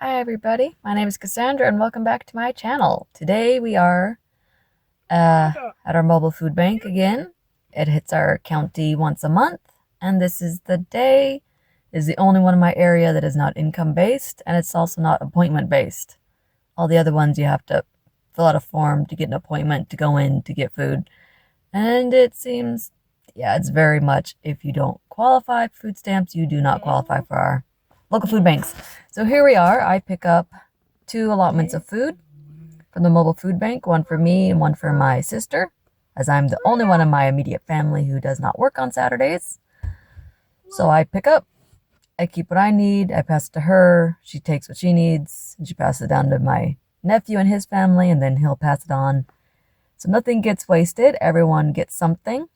Hi everybody, my name is Cassandra and welcome back to my channel. Today we are at our mobile food bank again. It hits our county once a month, and this is the day. It is the only one in my area that is not income based, and it's also not appointment based. All the other ones you have to fill out a form to get an appointment to go in to get food. And it seems, yeah, it's very much if you don't qualify for food stamps, you do not qualify for our local food banks. So here we are. I pick up 2 allotments of food from the mobile food bank, one for me and one for my sister, as I'm the only one in my immediate family who does not work on Saturdays. So I pick up, I keep what I need, I pass it to her, she takes what she needs, and she passes it down to my nephew and his family, and then he'll pass it on. So nothing gets wasted, everyone gets something.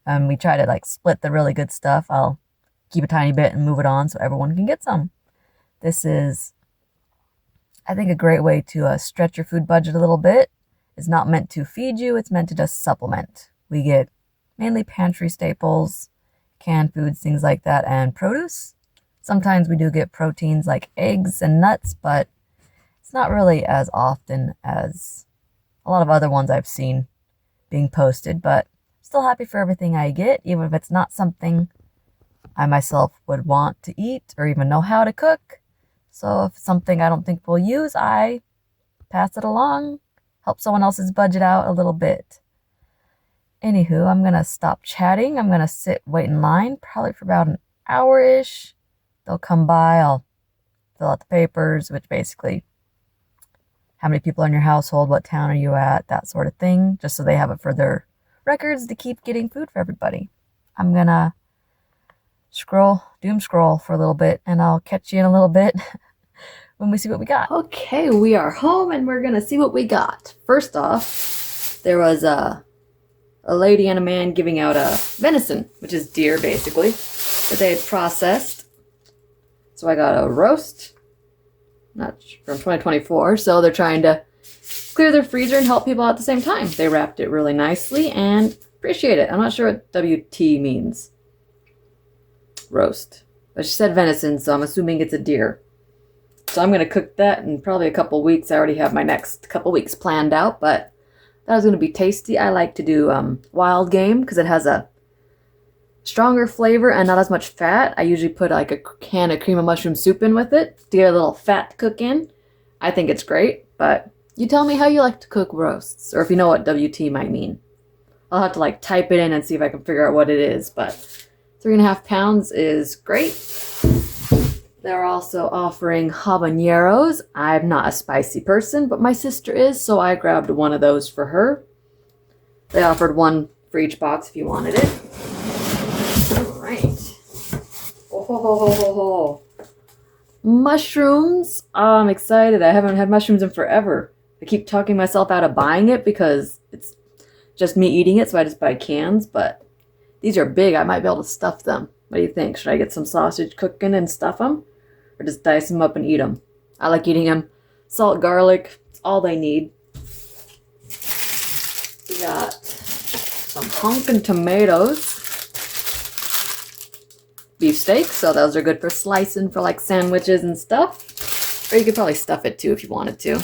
We try to split the really good stuff. I'll keep a tiny bit and move it on so everyone can get some. This is, I think, a great way to stretch your food budget a little bit. It's not meant to feed you, it's meant to just supplement. We get mainly pantry staples, canned foods, things like that, and produce. Sometimes we do get proteins like eggs and nuts, but it's not really as often as a lot of other ones I've seen being posted, but I'm still happy for everything I get, even if it's not something I myself would want to eat or even know how to cook. So if it's something I don't think we'll use, I pass it along, help someone else's budget out a little bit. Anywho, I'm going to stop chatting. I'm going to wait in line, probably for about an hour-ish. They'll come by, I'll fill out the papers, which basically how many people are in your household, what town are you at, that sort of thing, just so they have it for their records to keep getting food for everybody. I'm going to doom scroll for a little bit, and I'll catch you in a little bit when we see what we got. Okay, we are home and we're gonna see what we got. First off, there was a lady and a man giving out a venison, which is deer basically, that they had processed. So I got a roast, not from 2024, so they're trying to clear their freezer and help people out at the same time. They wrapped it really nicely and appreciate it. I'm not sure what WT means. Roast. But she said venison, so I'm assuming it's a deer. So I'm going to cook that in probably a couple weeks. I already have my next couple weeks planned out, but that was going to be tasty. I like to do wild game because it has a stronger flavor and not as much fat. I usually put a can of cream of mushroom soup in with it to get a little fat to cook in. I think it's great, but you tell me how you like to cook roasts, or if you know what WT might mean. I'll have to type it in and see if I can figure out what it is, but 3.5 pounds is great. They're also offering habaneros. I'm not a spicy person, but my sister is, so I grabbed one of those for her. They offered one for each box if you wanted it. All right. Oh, ho, ho, ho, ho, ho. Mushrooms. Oh, I'm excited. I haven't had mushrooms in forever. I keep talking myself out of buying it because it's just me eating it, so I just buy cans, but these are big. I might be able to stuff them. What do you think? Should I get some sausage cooking and stuff them? Or just dice them up and eat them? I like eating them. Salt, garlic. It's all they need. We got some honkin' tomatoes. Beef steak. So those are good for slicing for sandwiches and stuff. Or you could probably stuff it too if you wanted to.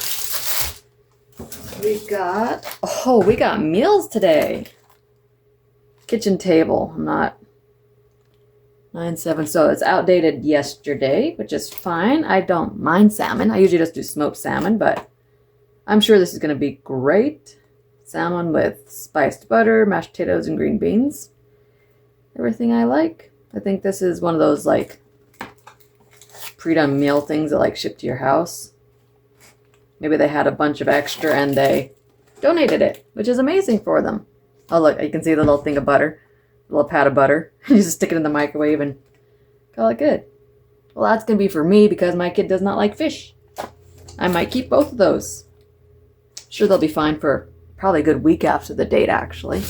We got meals today. Kitchen table. I'm not 9/7, so it's outdated yesterday, which is fine. I don't mind salmon. I usually just do smoked salmon, but I'm sure this is going to be great. Salmon with spiced butter, mashed potatoes, and green beans. Everything I like. I think this is one of those pre-done meal things that ship to your house. Maybe they had a bunch of extra and they donated it, which is amazing for them. Oh, look, you can see the little thing of butter. A little pat of butter. You just stick it in the microwave and call it good. Well, that's going to be for me because my kid does not like fish. I might keep both of those. Sure, they'll be fine for probably a good week after the date, actually.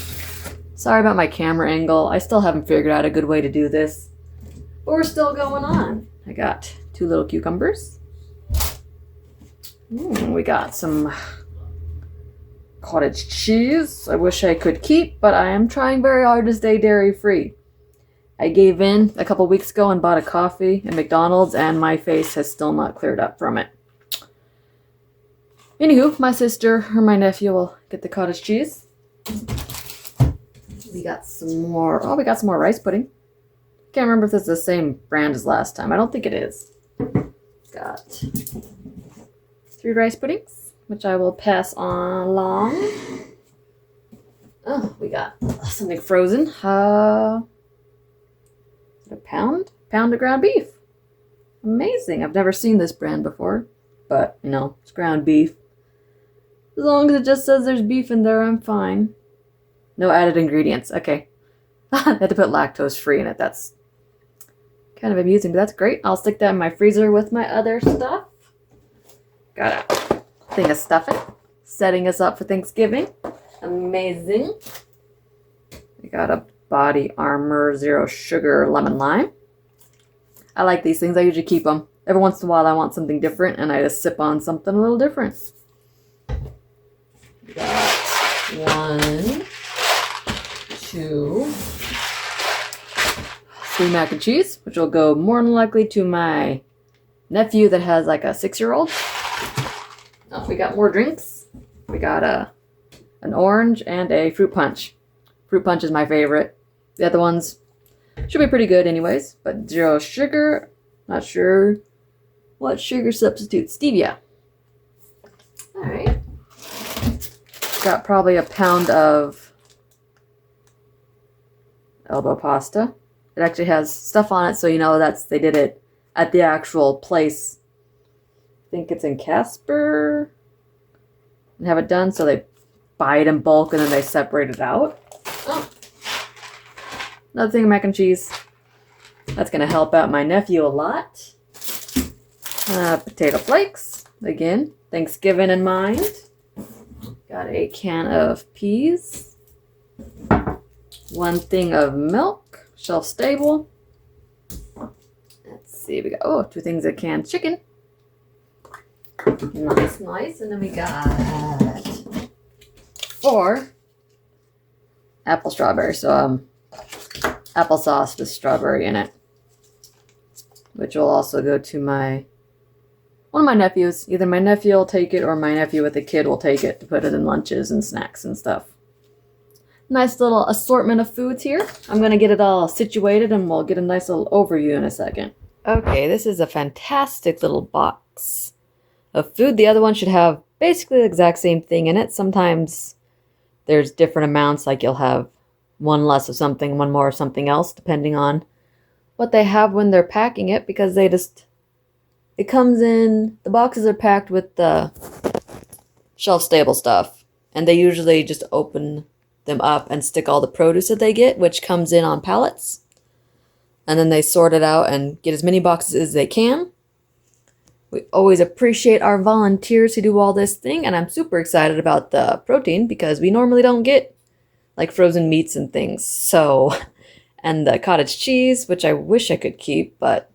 Sorry about my camera angle. I still haven't figured out a good way to do this. But we're still going on. I got 2 little cucumbers. We got some cottage cheese. I wish I could keep, but I am trying very hard to stay dairy free. I gave in a couple weeks ago and bought a coffee at McDonald's, and my face has still not cleared up from it. Anywho, my sister or my nephew will get the cottage cheese. We got some more. Oh, we got some more rice pudding. Can't remember if this is the same brand as last time. I don't think it is. Got 3 rice puddings, which I will pass on along. Oh, we got something frozen. Is it a pound? Pound of ground beef. Amazing. I've never seen this brand before, but you know, it's ground beef. As long as it just says there's beef in there, I'm fine. No added ingredients. Okay. I had to put lactose free in it. That's kind of amusing, but that's great. I'll stick that in my freezer with my other stuff. Got a thing of stuffing. Setting us up for Thanksgiving. Amazing. We got a Body Armor Zero Sugar Lemon Lime. I like these things. I usually keep them. Every once in a while I want something different and I just sip on something a little different. We got 1, 2, 3 mac and cheese, which will go more than likely to my nephew that has like a 6-year-old. Oh, we got more drinks. We got an orange and a fruit punch. Fruit punch is my favorite. The other ones should be pretty good anyways, but 0 sugar. Not sure what sugar substitute. Stevia. Alright. Got probably a pound of elbow pasta. It actually has stuff on it, so you know they did it at the actual place. I think it's in Casper. And have it done, so they buy it in bulk and then they separate it out. Oh. Another thing of mac and cheese. That's going to help out my nephew a lot. Potato flakes. Again, Thanksgiving in mind. Got a can of peas. 1 thing of milk. Shelf stable. Let's see. We got 2 things of canned chicken. Nice, nice. And then we got 4 apple strawberry. So applesauce with strawberry in it, which will also go to one of my nephews. Either my nephew will take it or my nephew with a kid will take it to put it in lunches and snacks and stuff. Nice little assortment of foods here. I'm going to get it all situated and we'll get a nice little overview in a second. Okay, this is a fantastic little box of food. The other one should have basically the exact same thing in it. Sometimes there's different amounts, like you'll have 1 less of something, 1 more of something else, depending on what they have when they're packing it, because it comes in, the boxes are packed with the shelf stable stuff, and they usually just open them up and stick all the produce that they get, which comes in on pallets, and then they sort it out and get as many boxes as they can. We always appreciate our volunteers who do all this thing, and I'm super excited about the protein because we normally don't get like frozen meats and things. So, and the cottage cheese, which I wish I could keep, but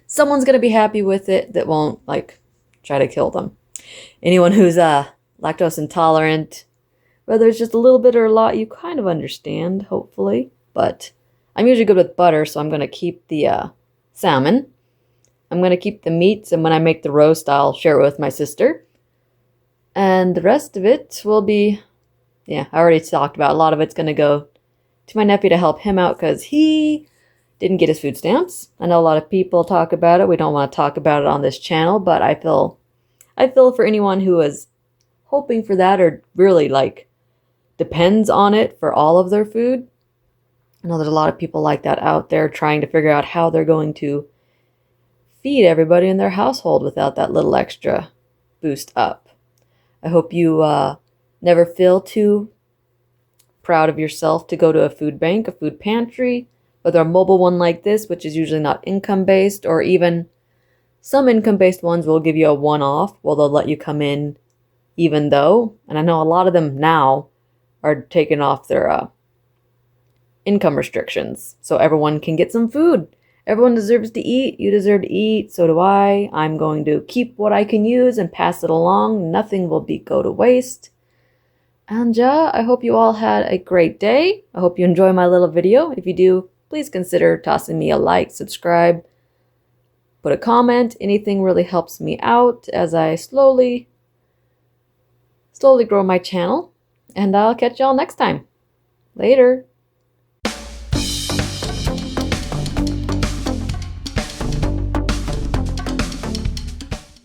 someone's going to be happy with it that won't like try to kill them. Anyone who's lactose intolerant, whether it's just a little bit or a lot, you kind of understand, hopefully. But I'm usually good with butter, so I'm going to keep the salmon. I'm going to keep the meats, and when I make the roast, I'll share it with my sister. And the rest of it will be, yeah, I already talked about. A lot of it's going to go to my nephew to help him out because he didn't get his food stamps. I know a lot of people talk about it. We don't want to talk about it on this channel, but I feel for anyone who is hoping for that or really like depends on it for all of their food. I know there's a lot of people like that out there trying to figure out how they're going to feed everybody in their household without that little extra boost up. I hope you never feel too proud of yourself to go to a food bank, a food pantry, whether a mobile one like this, which is usually not income-based, or even some income-based ones will give you a one-off, well, they'll let you come in even though, and I know a lot of them now are taking off their income restrictions, so everyone can get some food. Everyone deserves to eat. You deserve to eat. So do I. I'm going to keep what I can use and pass it along. Nothing will go to waste. And I hope you all had a great day. I hope you enjoy my little video. If you do, please consider tossing me a like, subscribe, put a comment. Anything really helps me out as I slowly grow my channel. And I'll catch y'all next time. Later.